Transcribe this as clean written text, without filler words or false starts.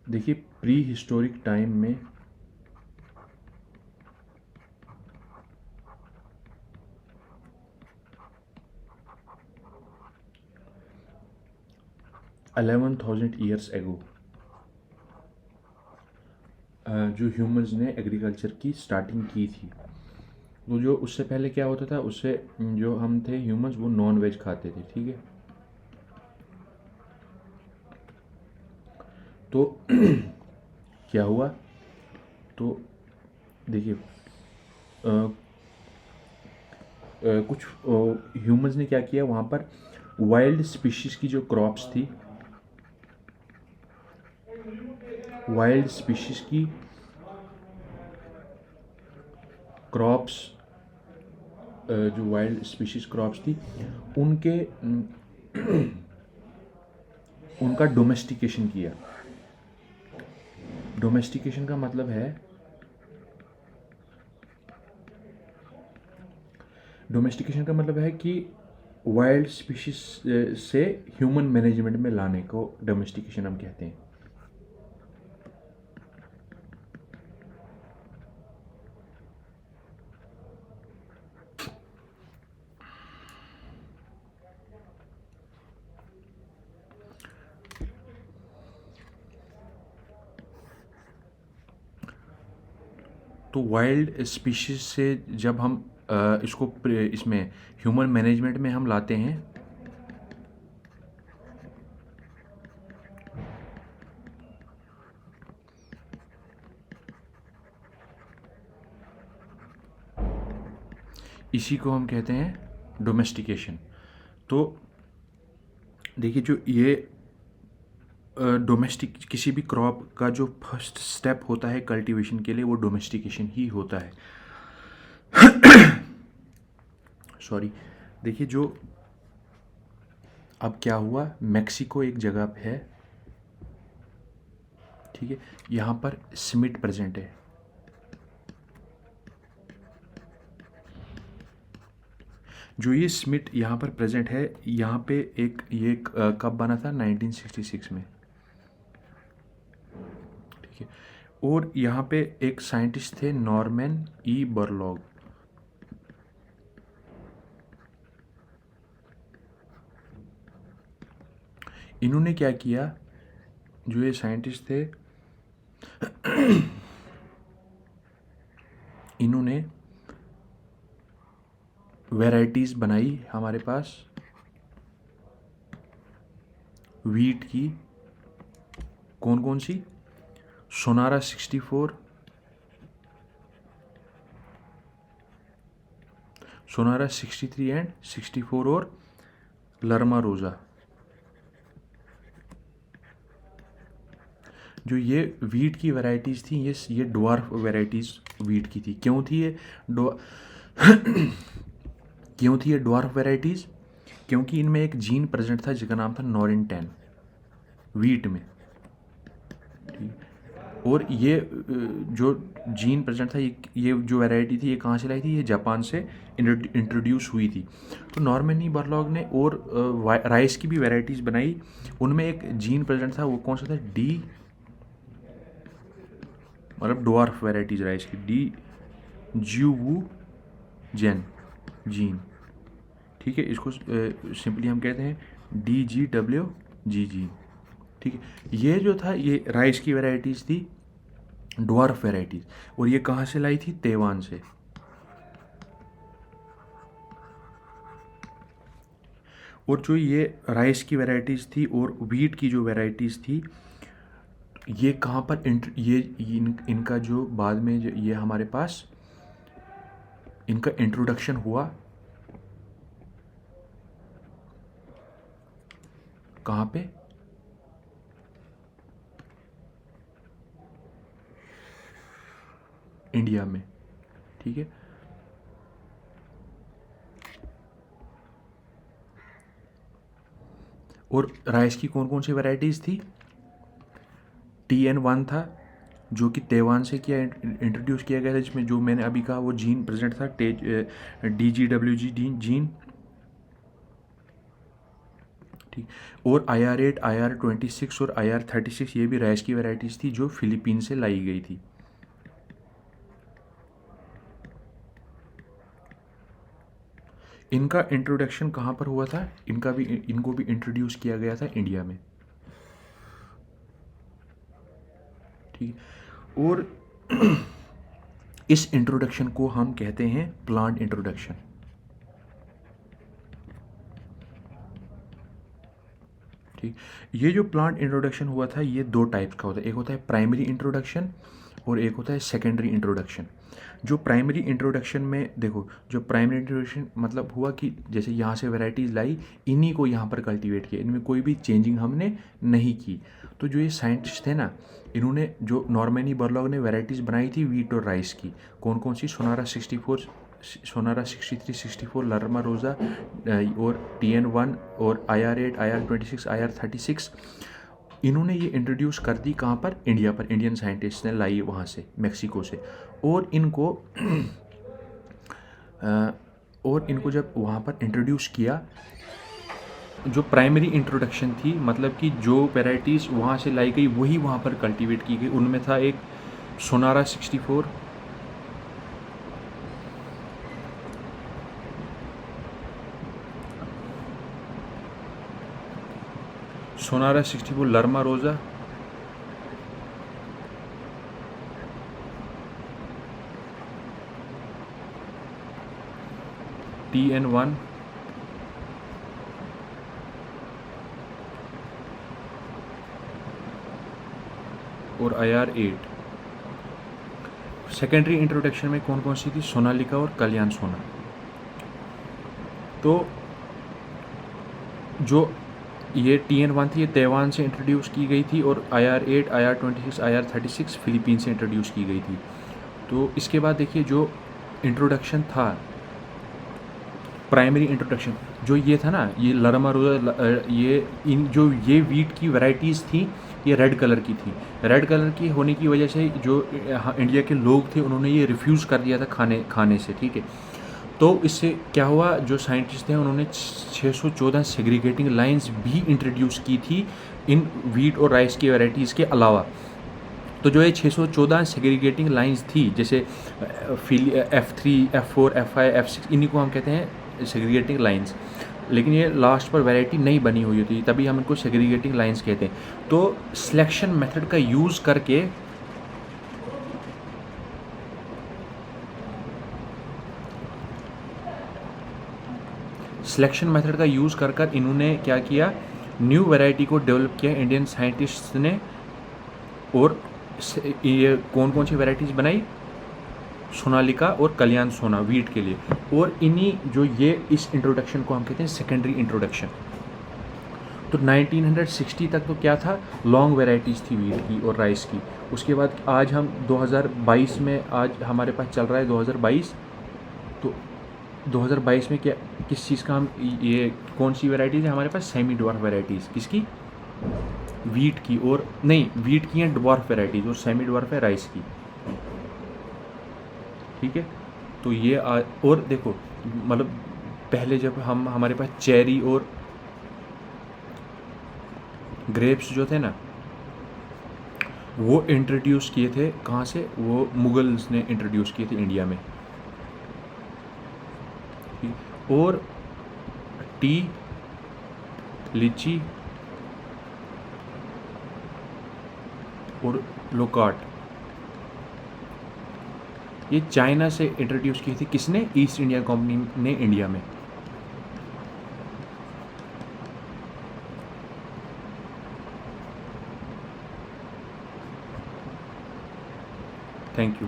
देखिए pre historic time में 11,000 years ago जो ह्यूमंस ने एग्रीकल्चर की स्टार्टिंग की थी। तो जो उससे पहले क्या होता था, उससे जो हम थे ह्यूमंस वो नॉन वेज खाते थे, ठीक है। तो क्या हुआ, तो देखिए कुछ ह्यूमंस ने क्या किया वहाँ पर, वाइल्ड स्पीशीज़ की जो क्रॉप्स थी, वाइल्ड स्पीशीज़ की क्रॉप्स, जो वाइल्ड स्पीशीज़ क्रॉप्स थी उनके उनका डोमेस्टिकेशन किया। डोमेस्टिकेशन का मतलब है, डोमेस्टिकेशन का मतलब है कि वाइल्ड स्पीशीज से ह्यूमन मैनेजमेंट में लाने को डोमेस्टिकेशन हम कहते हैं। तो वाइल्ड स्पीशीज से जब हम इसको इसमें ह्यूमन मैनेजमेंट में हम लाते हैं, इसी को हम कहते हैं डोमेस्टिकेशन। तो देखिए जो ये डोमेस्टिक किसी भी क्रॉप का जो फर्स्ट स्टेप होता है कल्टीवेशन के लिए, वो डोमेस्टिकेशन ही होता है। सॉरी। देखिए जो अब क्या हुआ, मैक्सिको एक जगह पे है, ठीक है, यहाँ पर स्मिट प्रेजेंट है। जो ये स्मिट यहाँ पर प्रेजेंट है, यहाँ पे कब बना था, 1966 में, ठीक है। और यहाँ पे एक साइंटिस्ट थे नॉर्मन ई बरलॉग। इन्होंने क्या किया, जो ये साइंटिस्ट थे इन्होंने वैरायटीज़ बनाई हमारे पास वीट की। कौन कौन सी, सोनारा 64, सोनारा 63 एंड 64, और लर्मा रोज़ा। जो ये वीट की वैरायटीज़ थी, ये ड्वार्फ वैरायटीज़ वीट की थी। क्यों थी ये क्यों थी ये ड्वार्फ वैरायटीज़? क्योंकि इनमें एक जीन प्रेजेंट था जिसका नाम था नॉरिन 10 वीट में, ठीक। और ये जो जीन प्रेजेंट था, ये जो वैरायटी थी, ये कहाँ से लाई थी, ये जापान से इंट्रोड्यूस हुई थी। तो नॉर्मन ई बरलॉग ने और राइस की भी वैरायटीज़ बनाई, उनमें एक जीन प्रेजेंट था, वो कौन सा था, डी, मतलब ड्वार्फ वैराइटीज राइस की, डी ज्यूवू जेन जीन, ठीक है। इसको सिंपली हम कहते हैं DGWG जीन, ठीक है। ये जो था, ये राइस की वैराइटीज़ थी, ड्वार्फ वैराइटीज़, और ये कहाँ से लाई थी, ताइवान से। और जो ये राइस की वैराइटीज़ थी और वीट की जो वैराइटीज़ थी, ये कहाँ पर इनका जो बाद में ये हमारे पास इनका इंट्रोडक्शन हुआ, कहाँ पे, इंडिया में, ठीक है। और राइस की कौन कौन सी वैरायटीज़ थी, TN1 था, जो कि ताइवान से किया इंट्रोड्यूस किया गया था, जिसमें जो मैंने अभी कहा वो जीन प्रेजेंट था, DGWG जीन, ठीक। और IR8, IR26 और IR36 ये भी राइस की वैरायटीज़ थी जो फिलीपीन से लाई गई थी। इनका इंट्रोडक्शन कहाँ पर हुआ था? इनको भी इंट्रोड्यूस किया गया था इंडिया में। ठीक। और इस इंट्रोडक्शन को हम कहते हैं प्लांट इंट्रोडक्शन। ठीक। ये जो प्लांट इंट्रोडक्शन हुआ था ये दो टाइप्स का होता है, एक होता है प्राइमरी इंट्रोडक्शन और एक होता है सेकेंडरी इंट्रोडक्शन। जो प्राइमरी इंट्रोडक्शन में देखो, जो प्राइमरी इंट्रोडक्शन मतलब हुआ कि जैसे यहाँ से वैरायटीज़ लाई, इन्हीं को यहाँ पर कल्टीवेट किया, इनमें कोई भी चेंजिंग हमने नहीं की। तो जो ये साइंटिस्ट थे ना, इन्होंने जो नॉर्मनी बोरलॉग ने वैरायटीज़ बनाई थी वीट और राइस की, कौन कौन सी? सोनारा 64, सोनारा 63, 64, लरमा रोज़ा और TN1 और IR8, IR26, IR36, इन्होंने ये इंट्रोड्यूस कर दी कहाँ पर? इंडिया पर। इंडियन साइंटिस्ट ने लाई वहाँ से, मेक्सिको से। और इनको जब वहाँ पर इंट्रोड्यूस किया, जो प्राइमरी इंट्रोडक्शन थी, मतलब कि जो वैराइटीज़ वहाँ से लाई गई वही वहाँ पर कल्टीवेट की गई। उनमें था एक सोनारा 64, सोनारा 64, लरमा रोज़ा, TN1 और IR8। सेकेंडरी इंट्रोडक्शन में कौन कौन सी थी? सोनालिका और कल्याण सोना। तो जो ये TN1 थी ये ताइवान से इंट्रोड्यूस की गई थी और IR8, IR26, IR36 फिलीपीन से इंट्रोड्यूस की गई थी। तो इसके बाद देखिए जो इंट्रोडक्शन था, प्राइमरी इंट्रोडक्शन जो ये था ना, ये लरमा रोज़ा, ये वीट की वैरायटीज़ थी, ये रेड कलर की थी। रेड कलर की होने की वजह से जो इंडिया के लोग थे उन्होंने ये रिफ्यूज़ कर दिया था खाने से। ठीक है। तो इससे क्या हुआ, जो साइंटिस्ट थे उन्होंने 614 सेग्रीगेटिंग लाइंस भी इंट्रोड्यूस की थी इन वीट और राइस की वैरायटीज़ के अलावा। तो जो ये 614 सेग्रीगेटिंग लाइंस थी, जैसे F3, F4, F5, F6, इन्हीं को हम कहते हैं सेग्रीगेटिंग लाइंस। लेकिन ये लास्ट पर वैरायटी नहीं बनी हुई होती, तभी हम इनको सेग्रीगेटिंग लाइंस कहते हैं। तो सिलेक्शन मेथड का यूज़ करके कर इन्होंने क्या किया, न्यू वैरायटी को डेवलप किया इंडियन साइंटिस्ट ने। और ये कौन कौन सी वैरायटीज़ बनाई? सोनालिका और कल्याण सोना वीट के लिए। और इन्हीं जो ये इस इंट्रोडक्शन को हम कहते हैं सेकेंडरी इंट्रोडक्शन। तो 1960 तक तो क्या था, लॉन्ग वैरायटीज़ थी वीट की और राइस की। उसके बाद आज हम 2022 में, आज हमारे पास चल रहा है 2022। तो 2022 में क्या, किस चीज़ का हम, ये कौन सी वैरायटीज़ है हमारे पास? Semi dwarf varieties. किसकी? वीट की। और नहीं, वीट की हैं डवार्फ वैरायटीज़ और सेमी डवार्फ है राइस की। ठीक है। तो ये और देखो, मतलब पहले जब हमारे पास चेरी और ग्रेप्स जो थे ना, वो इंट्रोड्यूस किए थे कहाँ से? वो मुगल्स ने इंट्रोड्यूस किए थे इंडिया में। और टी, लीची और लोकाट, ये चाइना से इंट्रोड्यूस की थी। किसने? ईस्ट इंडिया कंपनी ने इंडिया में। Thank you.